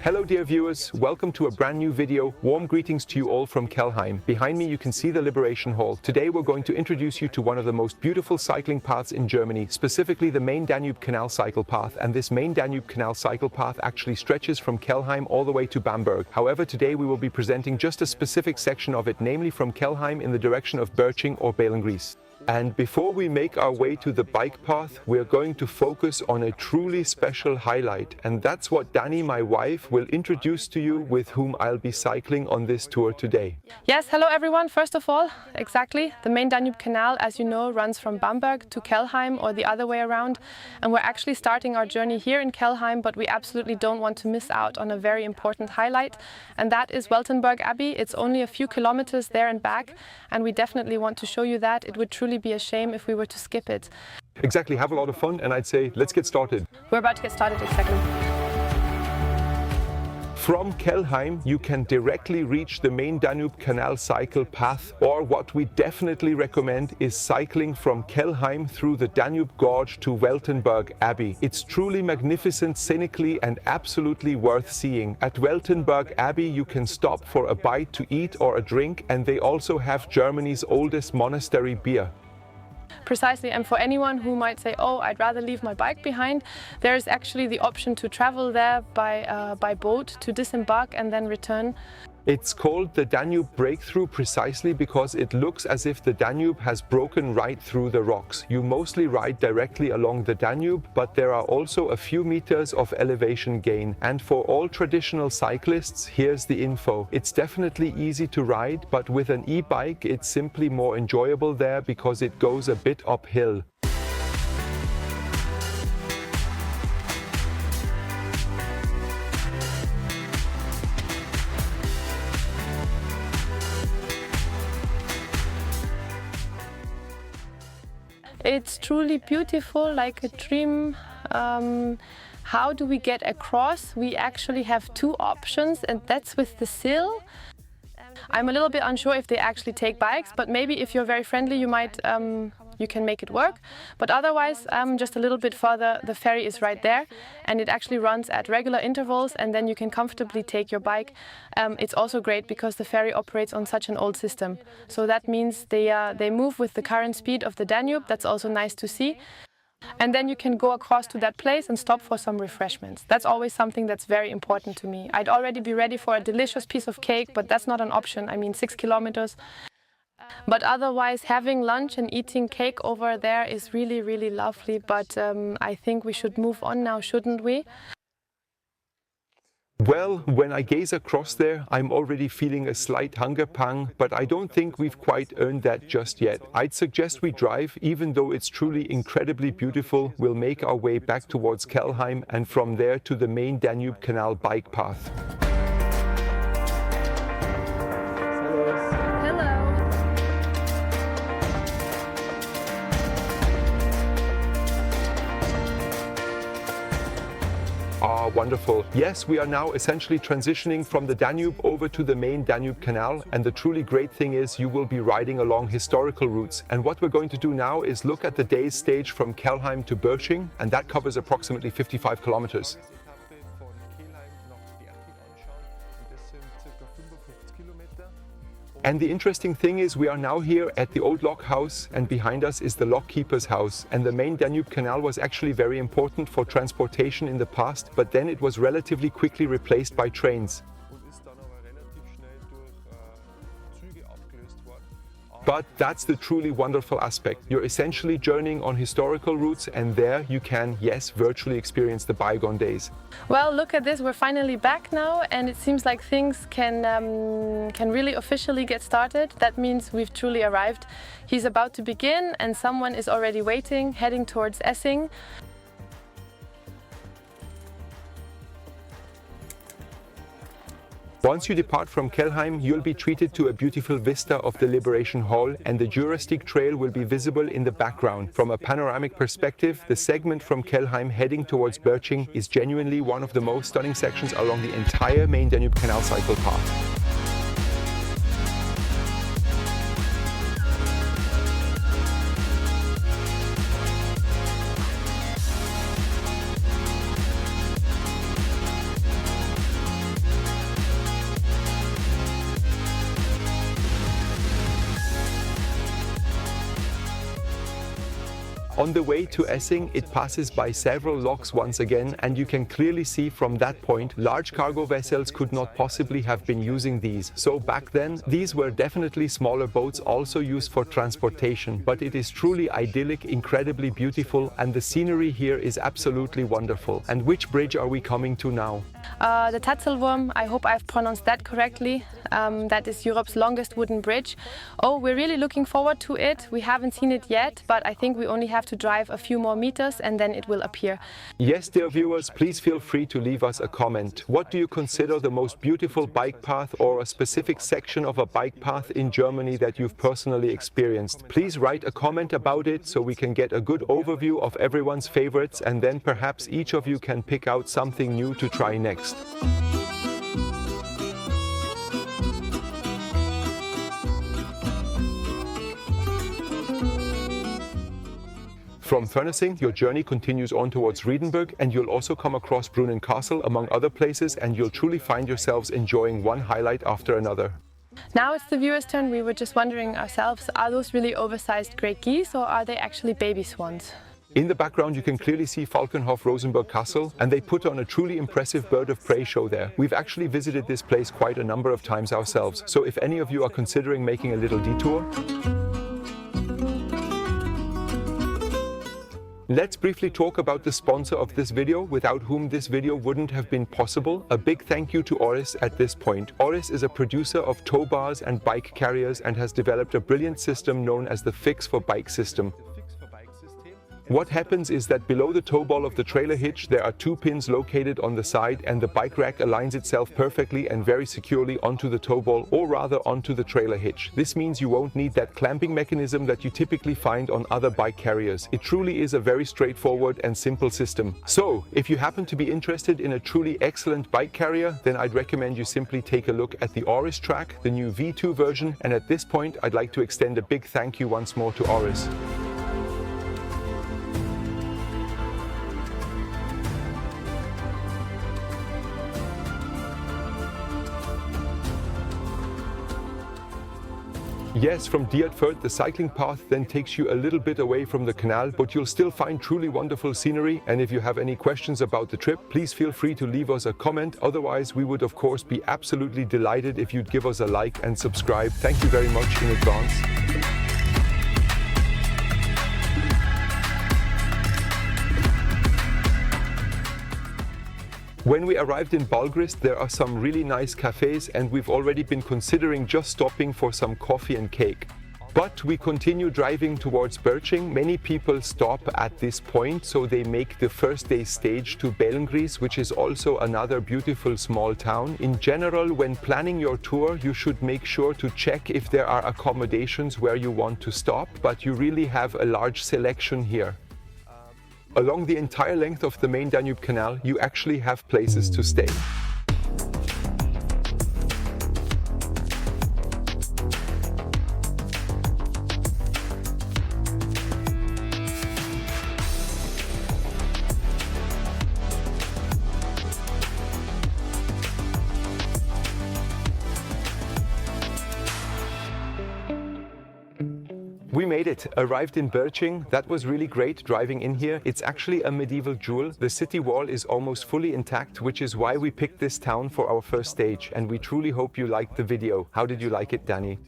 Hello dear viewers, welcome to a brand new video. Warm greetings to you all from Kelheim. Behind me you can see the Liberation Hall. Today we're going to introduce you to one of the most beautiful cycling paths in Germany, specifically the Main-Danube Canal cycle path. And this Main-Danube Canal cycle path actually stretches from Kelheim all the way to Bamberg. However, today we will be presenting just a specific section of it, namely from Kelheim in the direction of Berching or Beilngries. And before we make our way to the bike path, we're going to focus on a truly special highlight. And that's what Dany, my wife, will introduce to you, with whom I'll be cycling on this tour today. Yes, hello everyone. First of all, exactly, the Main-Danube Canal, as you know, runs from Bamberg to Kelheim or the other way around. And we're actually starting our journey here in Kelheim, but we absolutely don't want to miss out on a very important highlight. And that is Weltenburg Abbey. It's only a few kilometers there and back. And we definitely want to show you that. It would truly be a shame if we were to skip it. Exactly, have a lot of fun, and I'd say let's get started. We're about to get started, exactly. From Kelheim you can directly reach the Main-Danube Canal cycle path, or what we definitely recommend is cycling from Kelheim through the Danube Gorge to Weltenburg Abbey. It's truly magnificent scenically and absolutely worth seeing. At Weltenburg Abbey you can stop for a bite to eat or a drink, and they also have Germany's oldest monastery beer. Precisely, and for anyone who might say, oh, I'd rather leave my bike behind, there is actually the option to travel there by boat, to disembark and then return. It's called the Danube Breakthrough precisely because it looks as if the Danube has broken right through the rocks. You mostly ride directly along the Danube, but there are also a few meters of elevation gain. And for all traditional cyclists, here's the info. It's definitely easy to ride, but with an e-bike it's simply more enjoyable there because it goes a bit uphill. It's truly beautiful, like a dream. How do we get across? We actually have two options, and that's with the sill. I'm a little bit unsure if they actually take bikes, but maybe if you're very friendly you might you can make it work. But otherwise, just a little bit further, the ferry is right there, and it actually runs at regular intervals, and then you can comfortably take your bike. It's also great because the ferry operates on such an old system. So that means they move with the current speed of the Danube. That's also nice to see. And then you can go across to that place and stop for some refreshments. That's always something that's very important to me. I'd already be ready for a delicious piece of cake, but that's not an option. I mean, 6 kilometers. But otherwise, having lunch and eating cake over there is really, really lovely. But I think we should move on now, shouldn't we? Well, when I gaze across there, I'm already feeling a slight hunger pang, but I don't think we've quite earned that just yet. I'd suggest we drive, even though it's truly incredibly beautiful. We'll make our way back towards Kelheim and from there to the Main-Danube Canal bike path. Ah, wonderful. Yes, we are now essentially transitioning from the Danube over to the Main-Danube Canal, and the truly great thing is you will be riding along historical routes. And what we're going to do now is look at the day's stage from Kelheim to Berching, and that covers approximately 55 kilometers. And the interesting thing is we are now here at the old lock house, and behind us is the lockkeeper's house. And the Main-Danube Canal was actually very important for transportation in the past, but then it was relatively quickly replaced by trains. But that's the truly wonderful aspect. You're essentially journeying on historical routes, and there you can, yes, virtually experience the bygone days. Well, look at this, we're finally back now, and it seems like things can really officially get started. That means we've truly arrived. He's about to begin, and someone is already waiting, heading towards Essing. Once you depart from Kelheim, you'll be treated to a beautiful vista of the Liberation Hall, and the Jurassic Trail will be visible in the background. From a panoramic perspective, the segment from Kelheim heading towards Berching is genuinely one of the most stunning sections along the entire Main-Danube Canal cycle path. On the way to Essing, it passes by several locks once again, and you can clearly see from that point large cargo vessels could not possibly have been using these. So back then, these were definitely smaller boats also used for transportation, but it is truly idyllic, incredibly beautiful, and the scenery here is absolutely wonderful. And which bridge are we coming to now? The Tatzelwurm, I hope I've pronounced that correctly. That is Europe's longest wooden bridge. Oh, we're really looking forward to it. We haven't seen it yet, but I think we only have to drive a few more meters and then it will appear. Yes, dear viewers, please feel free to leave us a comment. What do you consider the most beautiful bike path or a specific section of a bike path in Germany that you've personally experienced? Please write a comment about it so we can get a good overview of everyone's favorites, and then perhaps each of you can pick out something new to try next. From Furnessing, your journey continues on towards Regensburg, and you'll also come across Brunnen Castle among other places, and you'll truly find yourselves enjoying one highlight after another. Now it's the viewer's turn. We were just wondering ourselves, are those really oversized great geese or are they actually baby swans? In the background you can clearly see Falkenhof Rosenberg Castle, and they put on a truly impressive bird of prey show there. We've actually visited this place quite a number of times ourselves, so if any of you are considering making a little detour, let's briefly talk about the sponsor of this video, without whom this video wouldn't have been possible. A big thank you to ORIS at this point. ORIS is a producer of tow bars and bike carriers and has developed a brilliant system known as the Fix for Bike system. What happens is that below the tow ball of the trailer hitch there are two pins located on the side, and the bike rack aligns itself perfectly and very securely onto the tow ball, or rather onto the trailer hitch. This means you won't need that clamping mechanism that you typically find on other bike carriers. It truly is a very straightforward and simple system. So, if you happen to be interested in a truly excellent bike carrier, then I'd recommend you simply take a look at the ORIS track, the new V2 version, and at this point I'd like to extend a big thank you once more to ORIS. Yes, from Diersfurt, the cycling path then takes you a little bit away from the canal, but you'll still find truly wonderful scenery. And if you have any questions about the trip, please feel free to leave us a comment. Otherwise, we would of course be absolutely delighted if you'd give us a like and subscribe. Thank you very much in advance. When we arrived in Balgrist, there are some really nice cafes, and we've already been considering just stopping for some coffee and cake. But we continue driving towards Berching. Many people stop at this point, so they make the first day stage to Bellengries, which is also another beautiful small town. In general, when planning your tour, you should make sure to check if there are accommodations where you want to stop, but you really have a large selection here. Along the entire length of the Main-Danube Canal, you actually have places to stay. We made it, arrived in Berching. That was really great driving in here. It's actually a medieval jewel. The city wall is almost fully intact, which is why we picked this town for our first stage. And we truly hope you liked the video. How did you like it, Dany?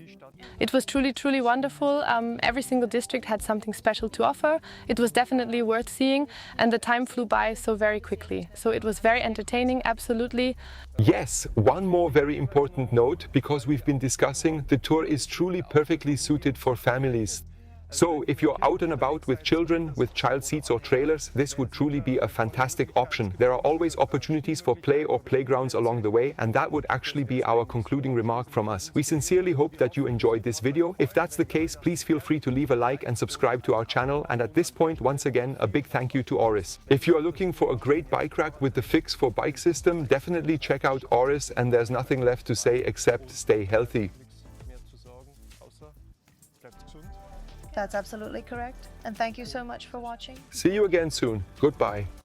It was truly wonderful. Every single district had something special to offer. It was definitely worth seeing, and the time flew by so very quickly. So it was very entertaining, absolutely. Yes, one more very important note, because we've been discussing, the tour is truly perfectly suited for families. So if you're out and about with children, with child seats or trailers, this would truly be a fantastic option. There are always opportunities for play or playgrounds along the way, and that would actually be our concluding remark from us. We sincerely hope that you enjoyed this video. If that's the case, please feel free to leave a like and subscribe to our channel. And at this point, once again, a big thank you to ORIS. If you are looking for a great bike rack with the Fix for Bike system, definitely check out ORIS, and there's nothing left to say except stay healthy. That's absolutely correct. And thank you so much for watching. See you again soon. Goodbye.